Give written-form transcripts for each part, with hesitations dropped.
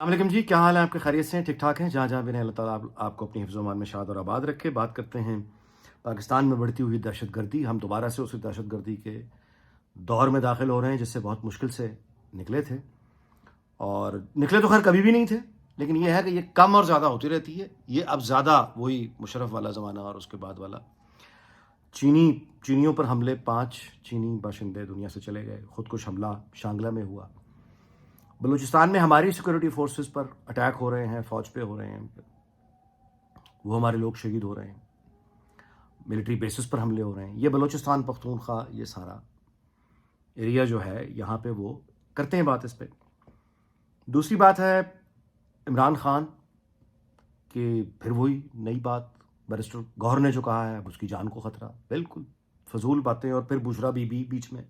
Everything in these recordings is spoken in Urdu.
السلام علیکم جی، کیا حال ہے آپ کے؟ خیریت سے ہیں؟ ٹھیک ٹھاک ہیں؟ جہاں جہاں بھی رہیں اللہ تعالیٰ آپ کو اپنی حفظ و امان میں شاد اور آباد رکھے۔ بات کرتے ہیں پاکستان میں بڑھتی ہوئی دہشت گردی۔ ہم دوبارہ سے اسی دہشت گردی کے دور میں داخل ہو رہے ہیں جس سے بہت مشکل سے نکلے تھے، اور نکلے تو خیر کبھی بھی نہیں تھے، لیکن یہ ہے کہ یہ کم اور زیادہ ہوتی رہتی ہے۔ یہ اب زیادہ وہی مشرف والا زمانہ اور اس کے بعد والا چینیوں پر حملے، 5 چینی باشندے دنیا سے چلے گئے، خودکش حملہ شانگلہ میں ہوا، بلوچستان میں ہماری سیکورٹی فورسز پر اٹیک ہو رہے ہیں، فوج پہ ہو رہے ہیں، وہ ہمارے لوگ شہید ہو رہے ہیں، ملٹری بیسز پر حملے ہو رہے ہیں۔ یہ بلوچستان پختونخوا یہ سارا ایریا جو ہے یہاں پہ وہ کرتے ہیں بات اس پہ۔ دوسری بات ہے عمران خان کہ پھر وہی نئی بات، بیرسٹر گوہر نے جو کہا ہے اب اس کی جان کو خطرہ، بالکل فضول باتیں۔ اور پھر بشرا بی بی بیچ میں،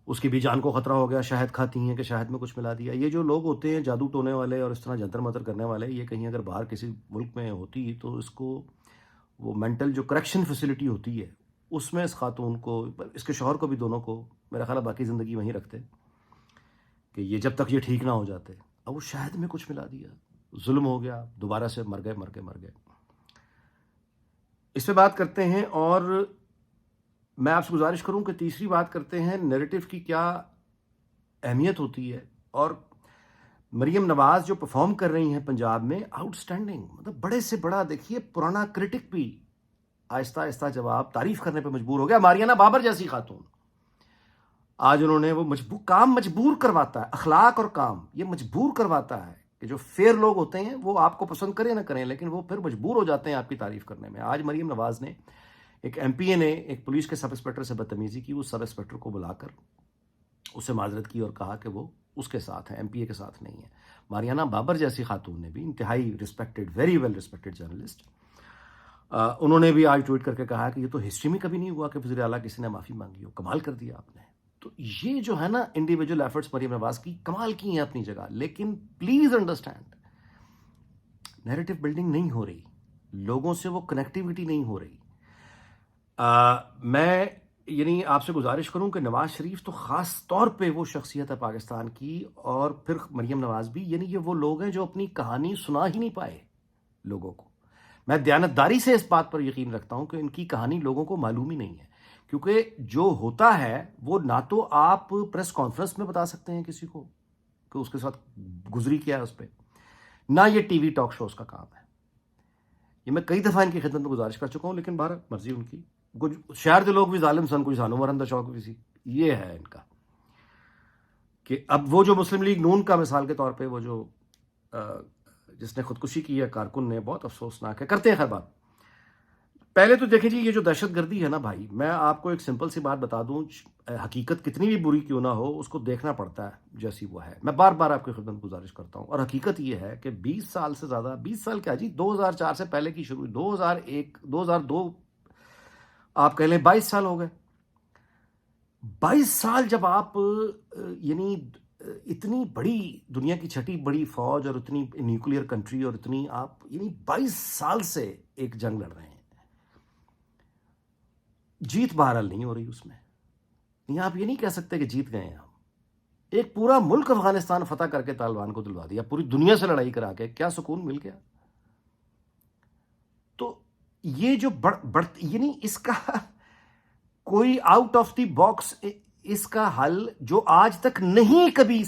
اس کی بھی جان کو خطرہ ہو گیا، شہد کھاتی ہیں کہ شہد میں کچھ ملا دیا۔ یہ جو لوگ ہوتے ہیں جادو ٹونے والے اور اس طرح جنتر منتر کرنے والے، یہ کہیں اگر باہر کسی ملک میں ہوتی تو اس کو وہ مینٹل جو کریکشن فیسلٹی ہوتی ہے اس میں اس خاتون کو، اس کے شوہر کو بھی، دونوں کو میرا خیال ہے باقی زندگی وہیں رکھتے کہ یہ جب تک یہ ٹھیک نہ ہو جاتے۔ اب وہ شہد میں کچھ ملا دیا، ظلم ہو گیا، دوبارہ سے مر گئے۔ اس پہ بات کرتے ہیں، اور میں آپ سے گزارش کروں کہ تیسری بات کرتے ہیں نیریٹو کی کیا اہمیت ہوتی ہے۔ اور مریم نواز جو پرفارم کر رہی ہیں پنجاب میں، آؤٹ اسٹینڈنگ، مطلب بڑے سے بڑا، دیکھیے پرانا کرٹک بھی آہستہ آہستہ جب آپ تعریف کرنے پہ مجبور ہو گیا، ماریانہ بابر جیسی خاتون، آج انہوں نے وہ مجبور کرواتا ہے، اخلاق اور کام یہ مجبور کرواتا ہے کہ جو فیئر لوگ ہوتے ہیں وہ آپ کو پسند کریں نہ کریں، لیکن وہ پھر مجبور ہو جاتے ہیں آپ کی تعریف کرنے میں۔ آج مریم نواز نے، ایک ایم پی اے نے ایک پولیس کے سب انسپکٹر سے بدتمیزی کی، اس سب انسپکٹر کو بلا کر اس سے معذرت کی اور کہا کہ وہ اس کے ساتھ ہے، ایم پی اے کے ساتھ نہیں ہے۔ ماریانہ بابر جیسی خاتون نے بھی، انتہائی respected, very well respected journalist, انہوں نے بھی آج ٹویٹ کر کے کہا کہ یہ تو ہسٹری میں کبھی نہیں ہوا کہ وزیر اعلیٰ کسی نے معافی مانگی ہو، کمال کر دیا آپ نے۔ تو یہ جو ہے نا انڈیویجول ایفرٹس مریم نواز کی کمال کی ہیں اپنی جگہ، لیکن پلیز انڈرسٹینڈ نیریٹو بلڈنگ نہیں ہو رہی، لوگوں سے وہ کنیکٹیوٹی نہیں ہو رہی۔ میں یعنی آپ سے گزارش کروں کہ نواز شریف تو خاص طور پہ وہ شخصیت ہے پاکستان کی، اور پھر مریم نواز بھی، یعنی یہ وہ لوگ ہیں جو اپنی کہانی سنا ہی نہیں پائے لوگوں کو۔ میں دیانتداری سے اس بات پر یقین رکھتا ہوں کہ ان کی کہانی لوگوں کو معلوم ہی نہیں ہے، کیونکہ جو ہوتا ہے وہ نہ تو آپ پریس کانفرنس میں بتا سکتے ہیں کسی کو کہ اس کے ساتھ گزری کیا ہے اس پہ، نہ یہ ٹی وی ٹاک شوز کا کام ہے۔ یہ میں کئی دفعہ ان کی خدمت میں گزارش کر چکا ہوں، لیکن بہر مرضی ان کی، شہر کے لوگ بھی ظالم سن کوئی سانو مرندہ شوق بھی سی، یہ ہے ان کا کہ اب وہ جو مسلم لیگ نون کا مثال کے طور پہ وہ جو جس نے خودکشی کی ہے کارکن نے، بہت افسوسناک ہے، کرتے ہیں خیر بات۔ پہلے تو دیکھیں جی، یہ جو دہشت گردی ہے نا بھائی، میں آپ کو ایک سمپل سی بات بتا دوں، حقیقت کتنی بھی بری کیوں نہ ہو اس کو دیکھنا پڑتا ہے جیسی وہ ہے۔ میں بار بار آپ کی خدمت گزارش کرتا ہوں، اور حقیقت یہ ہے کہ 20 سال سے زیادہ، 20 سال کیا جی، 2004 سے پہلے کی شروع، 2001 2002 آپ کہہ لیں 22 سال ہو گئے۔ 22 سال جب آپ یعنی اتنی بڑی دنیا کی چھٹی بڑی فوج اور اتنی نیوکلیئر کنٹری، اور اتنی آپ یعنی 22 سال سے ایک جنگ لڑ رہے ہیں، جیت بہرحال نہیں ہو رہی اس میں۔ یہاں آپ یہ نہیں کہہ سکتے کہ جیت گئے ہیں ہم۔ ایک پورا ملک افغانستان فتح کر کے طالبان کو دلوا دیا، پوری دنیا سے لڑائی کرا کے، کیا سکون مل گیا؟ تو یہ جو یعنی اس کا کوئی آؤٹ آف دی باکس اس کا حل جو آج تک نہیں کبھی،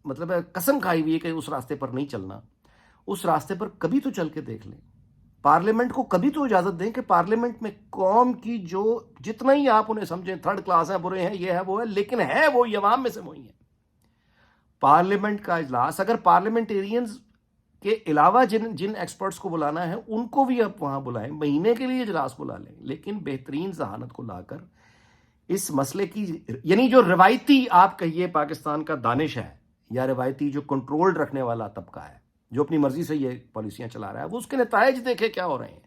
مطلب قسم کھائی ہوئی ہے کہ اس راستے پر نہیں چلنا، اس راستے پر کبھی تو چل کے دیکھ لیں۔ پارلیمنٹ کو کبھی تو اجازت دیں کہ پارلیمنٹ میں قوم کی جو جتنا ہی آپ انہیں سمجھیں تھرڈ کلاس ہیں، برے ہیں، یہ ہے وہ ہے، لیکن ہے وہی، عوام میں سے وہی ہے۔ پارلیمنٹ کا اجلاس، اگر پارلیمنٹیرینز کے علاوہ جن ایکسپرٹس کو بلانا ہے ان کو بھی آپ وہاں بلائیں، مہینے کے لیے اجلاس بلا لیں، لیکن بہترین ذہانت کو لا کر اس مسئلے کی، یعنی جو روایتی آپ کہیے پاکستان کا دانش ہے، یا روایتی جو کنٹرول رکھنے والا طبقہ ہے جو اپنی مرضی سے یہ پالیسیاں چلا رہا ہے، وہ اس کے نتائج دیکھے کیا ہو رہے ہیں۔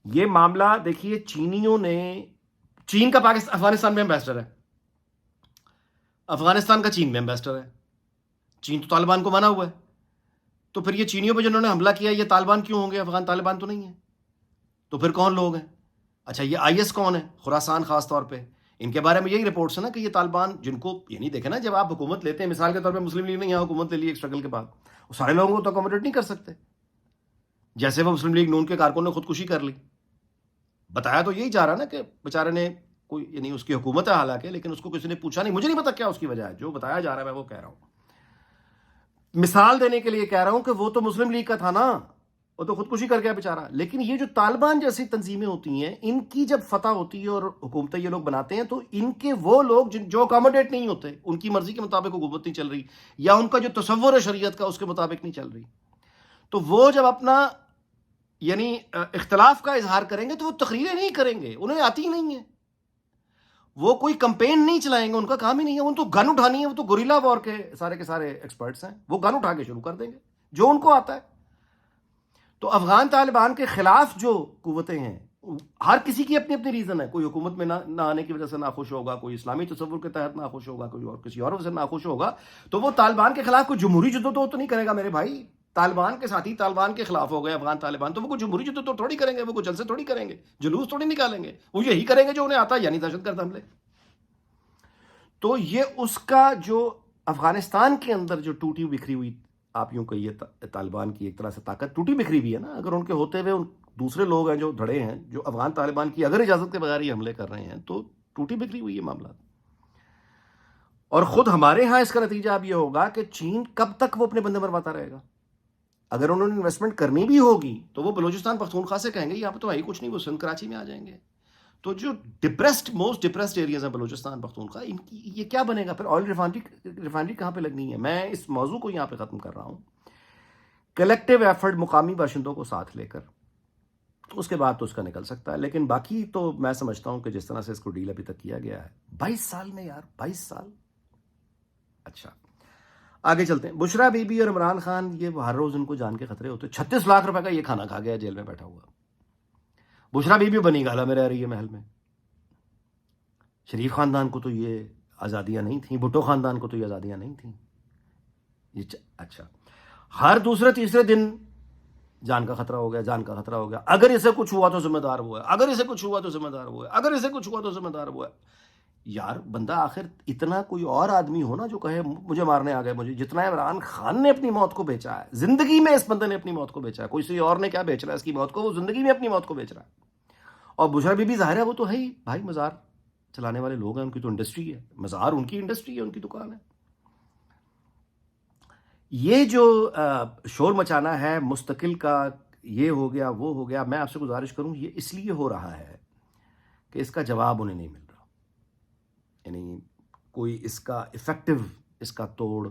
یہ معاملہ دیکھیے، چینیوں نے، چین کا افغانستان میں ایمبیسڈر ہے، افغانستان کا چین میں ایمبیسڈر ہے، چین تو طالبان کو مانا ہوا ہے، تو پھر یہ چینیوں پہ جنہوں نے حملہ کیا یہ طالبان کیوں ہوں گے؟ افغان طالبان تو نہیں ہے، تو پھر کون لوگ ہیں؟ اچھا، یہ آئی ایس کون ہے؟ خراسان خاص طور پہ، ان کے بارے میں یہی رپورٹس ہیں نا کہ یہ طالبان جن کو یعنی دیکھیں نا، جب آپ حکومت لیتے ہیں، مثال کے طور پہ مسلم لیگ نے یہاں حکومت لے لی ایک اسٹرگل کے بعد، وہ سارے لوگوں کو تو اکوموڈیٹ نہیں کر سکتے. جیسے وہ مسلم لیگ نون کے کارکن نے خودکشی کر لی. بتایا تو یہی جا رہا نا کہ بیچارے نے کوئی یعنی اس کی حکومت ہے حالانکہ، لیکن اس کو کسی نے پوچھا نہیں. مجھے نہیں پتا کیا اس کی وجہ ہے، جو بتایا جا رہا ہے میں وہ کہہ رہا ہوں. مثال دینے کے لیے کہہ رہا ہوں کہ وہ تو مسلم لیگ کا تھا نا، وہ تو خودکشی کر گیا بیچارہ. لیکن یہ جو طالبان جیسی تنظیمیں ہوتی ہیں، ان کی جب فتح ہوتی ہے اور حکومتیں یہ لوگ بناتے ہیں، تو ان کے وہ لوگ جو اکوموڈیٹ نہیں ہوتے، ان کی مرضی کے مطابق حکومت نہیں چل رہی، یا ان کا جو تصور ہے شریعت کا اس کے مطابق نہیں چل رہی، تو وہ جب اپنا یعنی اختلاف کا اظہار کریں گے تو وہ تقریریں نہیں کریں گے، انہیں آتی ہی نہیں ہے. وہ کوئی کمپین نہیں چلائیں گے، ان کا کام ہی نہیں ہے. ان تو گن اٹھانی ہے، وہ تو گوریلا وار کے سارے ایکسپرٹس ہیں. وہ گن اٹھا کے شروع کر دیں گے جو ان کو آتا ہے. تو افغان طالبان کے خلاف جو قوتیں ہیں، ہر کسی کی اپنی اپنی ریزن ہے. کوئی حکومت میں نہ آنے کی وجہ سے ناخوش ہوگا، کوئی اسلامی تصور کے تحت ناخوش ہوگا، کوئی اور کسی اور وجہ سے ناخوش ہوگا. تو وہ طالبان کے خلاف کوئی جمہوری جدوجہد تو نہیں کرے گا میرے بھائی. طالبان کے ساتھی طالبان کے خلاف ہو گئے افغان طالبان، تو وہ کوئی جمہوری جدوجہد تو تھوڑی کریں گے، وہ کوئی جلسے تھوڑی کریں گے، جلوس تھوڑی نکالیں گے. وہ یہی کریں گے جو انہیں آتا ہے، یعنی دہشت گرد حملے. تو یہ اس کا جو افغانستان کے اندر جو ٹوٹی بکھری ہوئی، آپ یوں کہیے طالبان کی ایک طرح سے طاقت ٹوٹی بکھری بھی ہے نا. اگر ان کے ہوتے ہوئے دوسرے لوگ ہیں جو دھڑے ہیں، جو افغان طالبان کی اگر اجازت کے بغیر یہ حملے کر رہے ہیں، تو ٹوٹی بکھری ہوئی ہے معاملات. اور خود ہمارے ہاں اس کا نتیجہ اب یہ ہوگا کہ چین کب تک وہ اپنے بندے مرواتا رہے گا. اگر انہوں نے انویسٹمنٹ کرنی بھی ہوگی تو وہ بلوچستان پختونخوا سے کہیں گے یہاں پہ تو ہے ہی کچھ نہیں، وہ سندھ کراچی میں آ جائیں گے. تو جو موسٹ ڈپریسڈ ایریاز ہیں بلوچستان پختونخوا، ان کی یہ کیا بنے گا پھر؟ آئل ریفائنری کہاں پہ لگنی ہے؟ میں اس موضوع کو یہاں پہ ختم کر رہا ہوں. کلیکٹیو ایفرٹ مقامی باشندوں کو ساتھ لے کر، اس کے بعد تو اس کا نکل سکتا ہے. لیکن باقی تو میں سمجھتا ہوں کہ جس طرح سے اس کو ڈیل ابھی تک کیا گیا ہے 22 سال میں، یار 22 سال. اچھا آگے چلتے ہیں. بشرا بی بی اور عمران خان، یہ ہر روز ان کو جان کے خطرے ہوتے. 36 لاکھ روپے کا یہ کھانا کھا گیا جیل میں بیٹھا ہوا. بشرا بی بی بنی گالا میں رہ رہی ہے محل میں. شریف خاندان کو تو یہ آزادیاں نہیں تھیں، بھٹو خاندان کو تو یہ آزادیاں نہیں تھیں. اچھا ہر دوسرے تیسرے دن جان کا خطرہ ہو گیا، جان کا خطرہ ہو گیا. اگر اسے کچھ ہوا تو ذمہ دار وہ ہے، اگر اسے کچھ ہوا تو ذمہ دار وہ ہے، اگر اسے کچھ ہوا تو ذمہ دار وہ ہے. یار بندہ آخر اتنا کوئی اور آدمی ہو نا جو کہے مجھے مارنے آ گئے مجھے. جتنا عمران خان نے اپنی موت کو بیچا ہے زندگی میں، اس بندے نے اپنی موت کو بیچا ہے. کوئی سی اور نے کیا بیچ رہا ہے اس کی موت کو؟ وہ زندگی میں اپنی موت کو بیچ رہا ہے. اور بشرا بی بی ظاہر ہے وہ تو ہے ہی بھائی، مزار چلانے والے لوگ ہیں، ان کی تو انڈسٹری ہے، مزار ان کی انڈسٹری ہے، ان کی دکان ہے. یہ جو شور مچانا ہے مستقل کا، یہ ہو گیا وہ ہو گیا، میں آپ سے گزارش کروں یہ اس لیے ہو رہا ہے کہ اس کا جواب انہیں نہیں مل رہا. یعنی کوئی اس کا افیکٹو، اس کا توڑ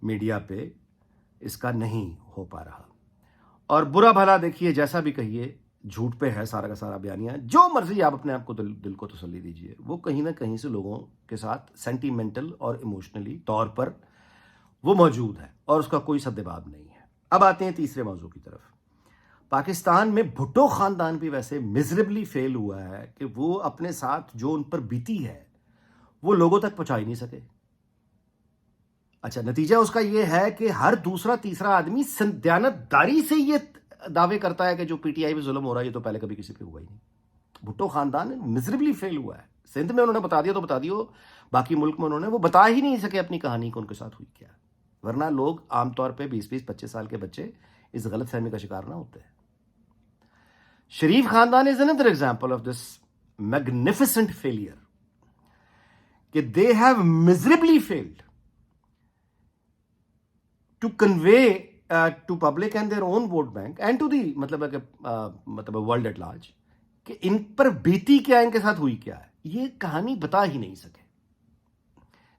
میڈیا پہ اس کا نہیں ہو پا رہا. اور برا بھلا دیکھیے، جیسا بھی کہیے، جھوٹ پہ ہے سارا کا سارا بیانیہ. جو مرضی آپ اپنے آپ کو دل کو تسلی دیجیے، وہ کہیں نہ کہیں سے لوگوں کے ساتھ سینٹیمنٹل اور ایموشنلی طور پر وہ موجود ہے، اور اس کا کوئی سدباب نہیں ہے. اب آتے ہیں تیسرے موضوع کی طرف. پاکستان میں بھٹو خاندان بھی ویسے میزریبلی فیل ہوا ہے کہ وہ اپنے ساتھ جو ان پر بیتی ہے وہ لوگوں تک پہنچا ہی نہیں سکے. اچھا نتیجہ اس کا یہ ہے کہ ہر دوسرا تیسرا آدمی دیانت داری سے یہ دعوے کرتا ہے کہ جو پی ٹی آئی پہ ظلم ہو رہا ہے یہ تو پہلے کبھی کسی پہ ہوا ہی نہیں. بھٹو خاندان میزریبلی فیل ہوا ہے. سندھ میں انہوں نے بتا دیا تو بتا دیو، باقی ملک میں انہوں نے وہ بتا ہی نہیں سکے اپنی کہانی کو ان کے ساتھ ہوئی کیا. ورنہ لوگ عام طور پہ 20-25 سال کے بچے اس غلط فہمی کا شکار نہ ہوتے ہیں. شریف خاندان از another example of this magnificent failure کہ they have miserably failed to convey to public and their own vote bank and to the مطلب world at large کہ ان پر بیتی کیا، ان کے ساتھ ہوئی کیا ہے. یہ کہانی بتا ہی نہیں سکے.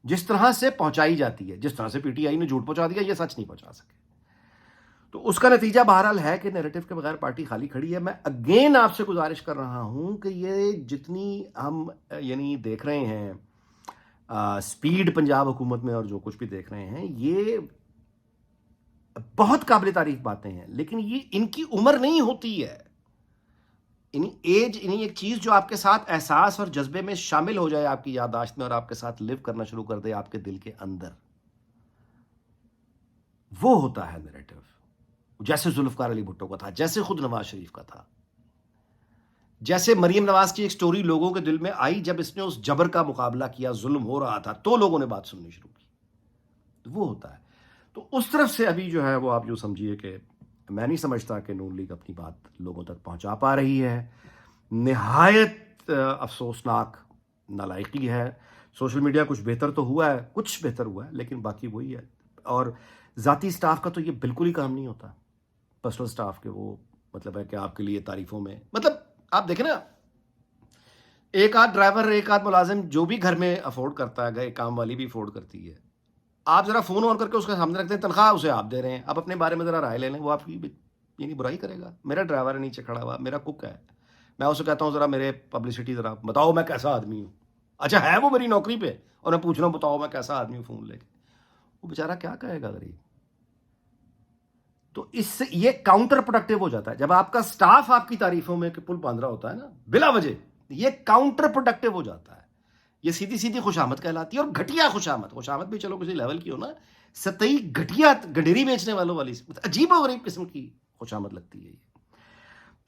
جس طرح سے پہنچائی جاتی ہے، جس طرح سے پی ٹی آئی نے جھوٹ پہنچا دیا، یہ سچ نہیں پہنچا سکے. تو اس کا نتیجہ بہرحال ہے کہ نیریٹو کے بغیر پارٹی خالی کھڑی ہے. میں اگین آپ سے گزارش کر رہا ہوں کہ یہ جتنی ہم یعنی دیکھ رہے ہیں سپیڈ پنجاب حکومت میں اور جو کچھ بھی دیکھ رہے ہیں، یہ بہت قابل تعریف باتیں ہیں، لیکن یہ ان کی عمر نہیں ہوتی ہے. ایج ایک چیز جو آپ کے ساتھ احساس اور جذبے میں شامل ہو جائے آپ کی یادداشت میں اور آپ کے ساتھ لیو کرنا شروع کر دے آپ کے دل کے اندر، وہ ہوتا ہے نیریٹو. جیسے ذوالفقار علی بھٹو کا تھا، جیسے خود نواز شریف کا تھا. جیسے مریم نواز کی ایک سٹوری لوگوں کے دل میں آئی جب اس نے اس جبر کا مقابلہ کیا، ظلم ہو رہا تھا، تو لوگوں نے بات سننی شروع کی. وہ ہوتا ہے. تو اس طرف سے ابھی جو ہے وہ آپ یوں سمجھیے کہ میں نہیں سمجھتا کہ نون لیگ اپنی بات لوگوں تک پہنچا پا رہی ہے. نہایت افسوسناک نالائقی ہے. سوشل میڈیا کچھ بہتر تو ہوا ہے، کچھ بہتر ہوا ہے، لیکن باقی وہی ہے. اور ذاتی سٹاف کا تو یہ بالکل ہی کام نہیں ہوتا. پرسنل سٹاف کے وہ مطلب ہے کہ آپ کے لیے تعریفوں میں مطلب آپ دیکھیں نا، ایک آدھ ڈرائیور، ایک آدھ ملازم جو بھی گھر میں افورڈ کرتا ہے، گئے کام والی بھی افورڈ کرتی ہے، آپ ذرا فون آن کر کے اس کے سامنے رکھ دیں، تنخواہ اسے آپ دے رہے ہیں، آپ اپنے بارے میں ذرا رائے لے لیں، وہ آپ کی یعنی برائی کرے گا. میرا ڈرائیور ہے نیچے کھڑا ہوا، میرا کک ہے، میں اسے کہتا ہوں ذرا میرے پبلسٹی ذرا بتاؤ میں کیسا آدمی ہوں. اچھا ہے وہ میری نوکری پہ اور میں پوچھ رہا ہوں بتاؤ میں کیسا آدمی ہوں فون لے کے. وہ بیچارہ کیا کہے گا غریب. تو اس سے یہ کاؤنٹر پروڈکٹیو ہو جاتا ہے جب آپ کا سٹاف آپ کی تعریفوں میں کہ پل باندھ رہا ہوتا ہے نا بلا وجہ، یہ کاؤنٹر پروڈکٹیو ہو جاتا ہے. یہ سیدھی سیدھی خوشامد کہلاتی ہے، اور گھٹیا خوشامد بھی چلو کسی لیول کی ہو نا، سطحی گھٹیا گنڈیری بیچنے والوں والی عجیب و غریب قسم کی خوشامد لگتی ہے یہ.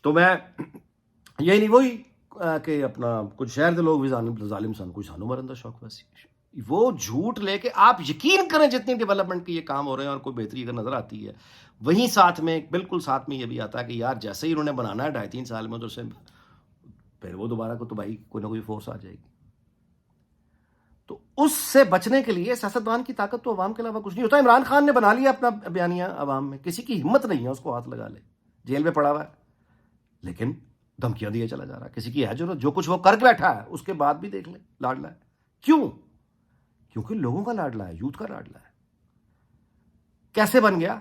تو میں یہی نہیں وہی کہ اپنا کچھ شہر دے لوگ بھی ظالم سن کوئی سانو مرندہ شوق ویسی، وہ جھوٹ لے کے آپ یقین کریں جتنی ڈیولپمنٹ کے یہ کام ہو رہے ہیں اور کوئی بہتری اگر نظر آتی ہے، وہیں ساتھ میں بالکل ساتھ میں یہ بھی آتا ہے کہ یار جیسے ہی انہوں نے بنانا ہے 2.5-3 سال میں، تو سے پھر وہ دوبارہ کو تو بھائی کوئی نہ کوئی فورس آ جائے گی. تو اس سے بچنے کے لیے سیاستدان کی طاقت تو عوام کے علاوہ کچھ نہیں ہوتا. عمران خان نے بنا لیا اپنا بیانیہ عوام میں، کسی کی ہمت نہیں ہے اس کو ہاتھ لگا لے، جیل میں پڑا ہوا ہے لیکن دھمکیاں دیے چلا جا رہا ہے. کسی کی ہے ضرورت، جو کچھ وہ کر کے بیٹھا ہے اس کے بعد بھی دیکھ لیں لاڈلا ہے. کیوں؟ کیونکہ لوگوں کا لاڈلا ہے، یوتھ کا لاڈلا ہے. کیسے بن گیا؟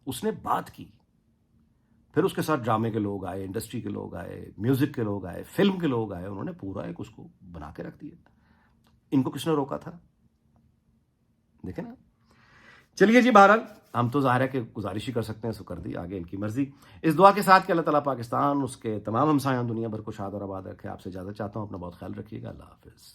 اس نے بات کی، پھر اس کے ساتھ ڈرامے کے لوگ آئے، انڈسٹری کے لوگ آئے، میوزک کے لوگ آئے، فلم کے لوگ آئے، انہوں نے پورا ایک اس کو بنا کے رکھ دیا. ان کو کس نے روکا تھا؟ دیکھیں نا. چلیے جی، بہرحال ہم تو ظاہر ہے کہ گزارش ہی کر سکتے ہیں، سو کر دی، آگے ان کی مرضی. اس دعا کے ساتھ کہ اللہ تعالیٰ پاکستان، اس کے تمام ہمسایوں دنیا بھر کو شاد اور آباد رکھے. آپ سے اجازت چاہتا ہوں، اپنا بہت خیال رکھیے گا. اللہ حافظ.